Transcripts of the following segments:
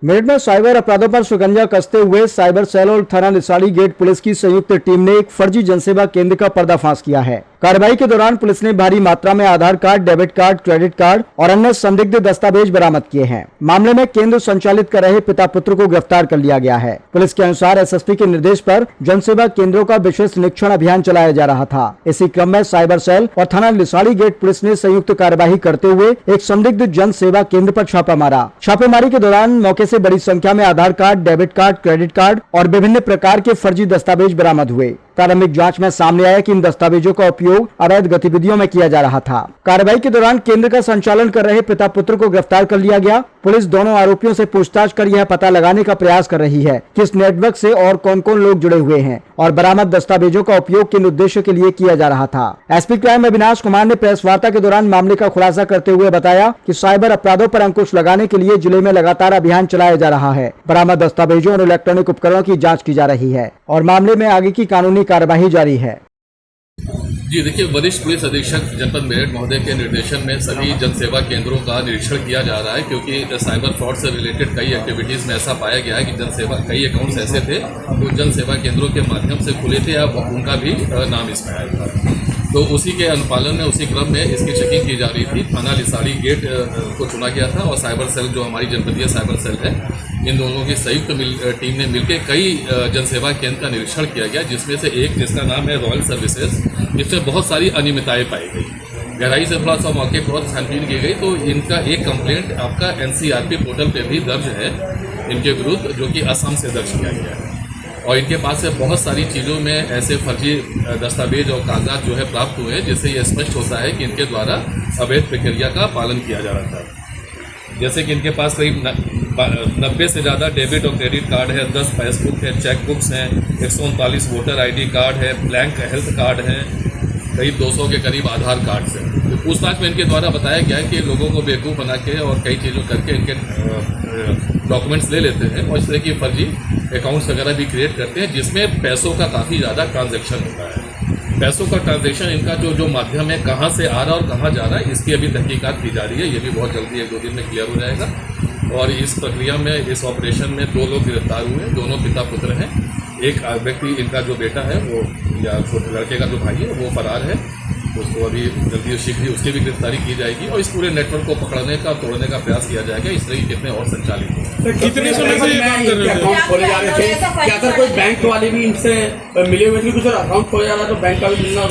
मेरठ में साइबर अपराधों पर शिकंजा कसते हुए साइबर सेल और थाना निशाली गेट पुलिस की संयुक्त टीम ने एक फर्जी जनसेवा केंद्र का पर्दाफाश किया है। कार्रवाई के दौरान पुलिस ने भारी मात्रा में Aadhaar card, debit card, credit card और अन्य संदिग्ध दस्तावेज बरामद किए हैं। मामले में केंद्र संचालित कर रहे पिता पुत्र को गिरफ्तार कर लिया गया है। पुलिस के अनुसार एसएसपी के निर्देश पर जनसेवा केंद्रों का विशेष निरीक्षण अभियान चलाया जा रहा था। इसी क्रम में साइबर सेल और थाना निशाली गेट पुलिस ने संयुक्त कार्यवाही करते हुए एक संदिग्ध जन सेवा केंद्र पर छापा मारा। छापेमारी के दौरान मौके से बड़ी संख्या में Aadhaar card, debit card, credit card और विभिन्न प्रकार के फर्जी दस्तावेज बरामद हुए। प्रारंभिक जांच में सामने आया कि इन दस्तावेजों का उपयोग अवैध गतिविधियों में किया जा रहा था। कार्रवाई के दौरान केंद्र का संचालन कर रहे पिता पुत्र को गिरफ्तार कर लिया गया। पुलिस दोनों आरोपियों से पूछताछ कर यह पता लगाने का प्रयास कर रही है कि इस नेटवर्क से और कौन कौन लोग जुड़े हुए हैं और बरामद दस्तावेजों का उपयोग किन उद्देश्य के लिए किया जा रहा था। एसपी क्राइम अविनाश कुमार ने प्रेस वार्ता के दौरान मामले का खुलासा करते हुए बताया कि साइबर अपराधों पर अंकुश लगाने के लिए जिले में लगातार अभियान चलाया जा रहा है। बरामद दस्तावेजों और इलेक्ट्रॉनिक उपकरणों की जाँच की जा रही है और मामले में आगे की कानूनी कार्यवाही जारी है। जी देखिए, वरिष्ठ पुलिस अधीक्षक जनपद मेरठ महोदय के निर्देशन में सभी जनसेवा केंद्रों का निरीक्षण किया जा रहा है, क्योंकि साइबर फ्रॉड से रिलेटेड कई एक्टिविटीज़ में ऐसा पाया गया है कि जनसेवा कई अकाउंट्स ऐसे थे जो जनसेवा केंद्रों के माध्यम से खुले थे या उनका भी नाम इसमें आया था। तो उसी के अनुपालन में उसी क्रम में इसकी चेकिंग की जा रही थी। थाना निशाली गेट को चुना गया था और साइबर सेल जो हमारी जनपदीय साइबर सेल है, इन दोनों की संयुक्त टीम ने मिलकर कई जनसेवा केंद्र का निरीक्षण किया गया, जिसमें से एक जिसका नाम है रॉयल सर्विसेज, जिसमें बहुत सारी अनियमितताएं पाई गई। गहराई से थोड़ा सा मौके पर छानबीन की गई तो इनका एक कंप्लेंट आपका एनसीआरपी पोर्टल पे भी दर्ज है इनके विरुद्ध, जो कि असम से दर्ज किया गया है। और इनके पास से बहुत सारी चीज़ों में ऐसे फर्जी दस्तावेज और कागजात जो है प्राप्त हुए हैं, जिससे ये स्पष्ट होता है कि इनके द्वारा अवैध प्रक्रिया का पालन किया जा रहा था। जैसे कि इनके पास करीब 90 से ज़्यादा डेबिट और क्रेडिट कार्ड है, 10 पासबुक है, चेक बुक्स हैं, 139 वोटर आईडी कार्ड है, ब्लैंक हेल्थ कार्ड है, करीब 200 के करीब आधार कार्ड से। तो पूछताछ में इनके द्वारा बताया गया है कि लोगों को बेवकूफ़ बना के और कई चीज़ों करके इनके डॉक्यूमेंट्स ले लेते हैं और इस तरह की फर्जी अकाउंट्स वगैरह भी क्रिएट करते हैं, जिसमें पैसों का काफ़ी ज़्यादा ट्रांजैक्शन होता है। पैसों का ट्रांजैक्शन इनका जो माध्यम है, कहाँ से आ रहा है और कहाँ जा रहा है, इसकी अभी तहकीकात की जा रही है। ये भी बहुत जल्दी 1-2 दिन में क्लियर हो जाएगा। और इस प्रक्रिया में, इस ऑपरेशन में 2 लोग गिरफ्तार हुए, दोनों पिता पुत्र हैं। एक व्यक्ति, इनका जो बेटा है वो, या छोटे लड़के का जो भाई है वो फरार है, उसको अभी जल्दी शीघ्र उसकी भी गिरफ्तारी की जाएगी और इस पूरे नेटवर्क को पकड़ने का, तोड़ने का प्रयास किया जाएगा। इस तरह कितने और संचालित हैं। कितने समय से ये काम कर रहे थे? अकाउंट खोले जा रहे थे, क्या सर कोई बैंक वाले भी इनसे मिले हुए थे? कुछ अकाउंट खोला जा रहा तो बैंक का भी मिलना?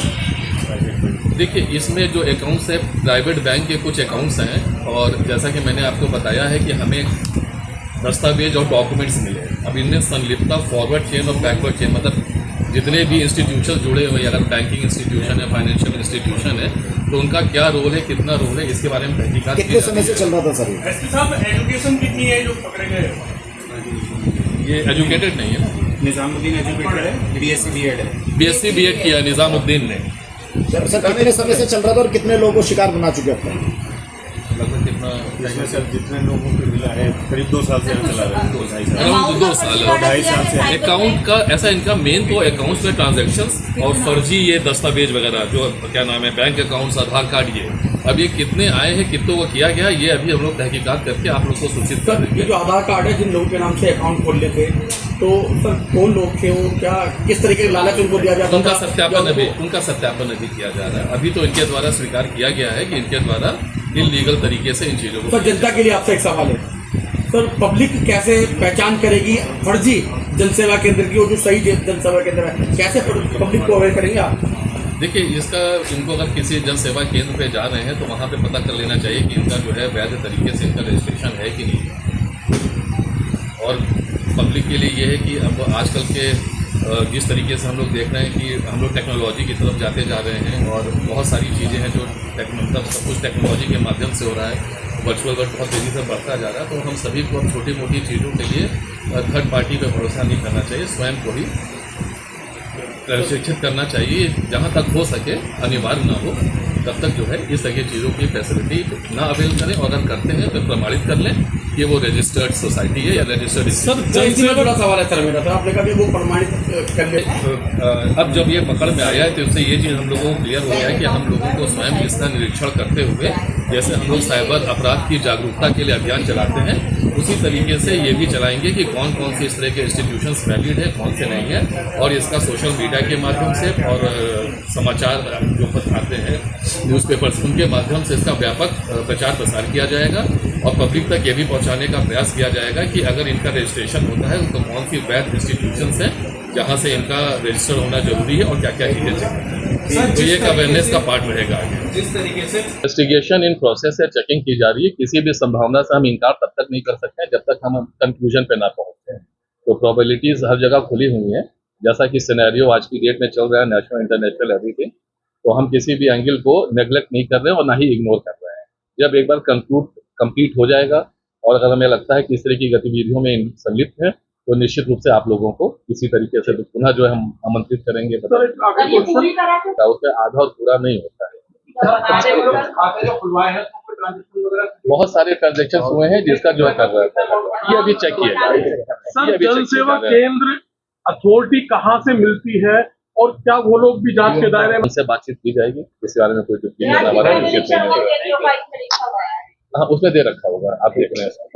देखिए, इसमें जो अकाउंट्स है प्राइवेट बैंक के कुछ अकाउंट्स हैं, और जैसा कि मैंने आपको बताया है कि हमें दस्तावेज और डॉक्यूमेंट्स मिले। अब इनमें संलिप्तता फॉरवर्ड चेन और बैकवर्ड चेन, मतलब जितने भी इंस्टीट्यूशन जुड़े हुए, अगर बैंकिंग इंस्टीट्यूशन है, फाइनेंशियल इंस्टीट्यूशन है, तो उनका क्या रोल है, कितना रोल है, इसके बारे में तहकीकात कितने समय से चल रहा था सर? एसपी साहब, एजुकेशन कितनी है जो पकड़े गए? ये एजुकेटेड नहीं है ना। निजामुद्दीन एजुकेटेड है, बीएससी बीएड है। बीएससी बीएड किया निजामुद्दीन ने। सर कितने समय से चल रहा था और कितने लोगों को शिकार बना चुके हैं? लगभग कितना, इसमें सर जितने लोगों को मिला है करीब 2 साल से चला रहा है, 2 साल 2.5 साल से। अकाउंट का ऐसा, इनका मेन तो अकाउंट्स में ट्रांजैक्शंस और फर्जी ये दस्तावेज वगैरह, जो क्या नाम है, बैंक अकाउंट्स, आधार कार्ड, ये अब ये कितने आए हैं, कितनों को किया गया, ये अभी हम लोग तहकीकात करके आप लोग को सूचित कर देंगे। जो आधार कार्ड है, जिन लोगों के नाम से अकाउंट खोल लेते, तो सर कौन लोग थे वो, क्या किस तरीके का लालच उनको दिया जाता? उनका सत्यापन अभी किया जा रहा है। अभी तो इनके द्वारा स्वीकार किया गया है कि इनके द्वारा इलीगल तरीके से इन चीज़ों को। सर जनता के लिए आपसे एक सवाल है सर, पब्लिक कैसे पहचान करेगी फर्जी जनसेवा केंद्र की और जो सही जनसेवा केंद्र है, कैसे पब्लिक को अवेयर करेंगे आप? देखिए, इसका इनको अगर किसी जनसेवा केंद्र पे जा रहे हैं तो वहाँ पे पता कर लेना चाहिए कि इनका जो है वैध तरीके से इनका रजिस्ट्रेशन है कि नहीं। और पब्लिक के लिए ये है कि अब आजकल के जिस तरीके से हम लोग देख रहे हैं कि हम लोग टेक्नोलॉजी की तरफ जाते जा रहे हैं और बहुत सारी चीज़ें हैं जो मतलब सब कुछ टेक्नोलॉजी के माध्यम से हो रहा है, वर्चुअल वर्ल्ड बहुत तेज़ी से बढ़ता जा रहा है। तो हम सभी को अब छोटी मोटी चीज़ों के लिए थर्ड पार्टी पर भरोसा नहीं करना चाहिए, स्वयं को ही प्रशिक्षित करना चाहिए। जहाँ तक हो सके, अनिवार्य ना हो तब तक जो है इस तरह की चीज़ों की फैसिलिटी ना अवेल करें, और अगर करते हैं तो प्रमाणित कर लें कि वो रजिस्टर्ड सोसाइटी है या रजिस्टर्ड। सर बड़ा सवाल है सर मेरा, आपने कहा कि वो प्रमाणित कर ले। अब जब ये पकड़ में आया है तो उससे ये चीज़ हम लोगों को क्लियर हो गया है कि हम लोगों को स्वयं इसका निरीक्षण करते हुए जैसे हम लोग साइबर अपराध की जागरूकता के लिए अभियान चलाते हैं, उसी तरीके से ये भी चलाएंगे कि कौन कौन से इस तरह के इंस्टीट्यूशंस वैलिड है, कौन से नहीं है, और इसका सोशल मीडिया के माध्यम से और समाचार जो पत्र आते हैं, न्यूज़पेपर्स, उनके माध्यम से इसका व्यापक प्रचार प्रसार किया जाएगा और पब्लिक तक ये भी पहुंचाने का प्रयास किया जाएगा कि अगर इनका रजिस्ट्रेशन होता है तो कौन सी वैध इंस्टीट्यूशंस हैं जहां से इनका रजिस्टर होना जरूरी है और क्या क्या चीज़ें चाहिए। तो ये एक अवेयरनेस का पार्ट रहेगा आगे। जिस तरीके से इन्वेस्टिगेशन इन प्रोसेस है, चेकिंग की जा रही है। किसी भी संभावना से हम इनकार तब तक नहीं कर सकते हैं जब तक हम कंक्लूजन पे ना पहुंचते हैं। तो प्रोबेबिलिटीज हर जगह खुली हुई हैं, जैसा कि सिनेरियो आज की डेट में चल रहा है नेशनल इंटरनेशनल एवरीथिंग, तो हम किसी भी एंगल को नेग्लेक्ट नहीं कर रहे हैं और ना ही इग्नोर कर रहे हैं। जब एक बार कंप्लीट हो जाएगा और अगर हमें लगता है कि इस तरह की गतिविधियों में संलिप्त है तो निश्चित रूप से आप लोगों को इसी तरीके से पुनः जो है हम आमंत्रित करेंगे। उसमें आधा और पूरा नहीं होता है। बहुत सारे ट्रांजेक्शन हुए हैं जिसका जो है कर रहा है, ये अभी चेक किया जाएगा। सर, जन सेवा केंद्र अथॉरिटी कहाँ से मिलती है और क्या वो लोग भी जांच के दायरे में? उनसे बातचीत की जाएगी, इस बारे में कोई टिप्पणी हमारा निश्चित नहीं है। हाँ, उसमें दे रखा होगा, आप देख रहे हैं।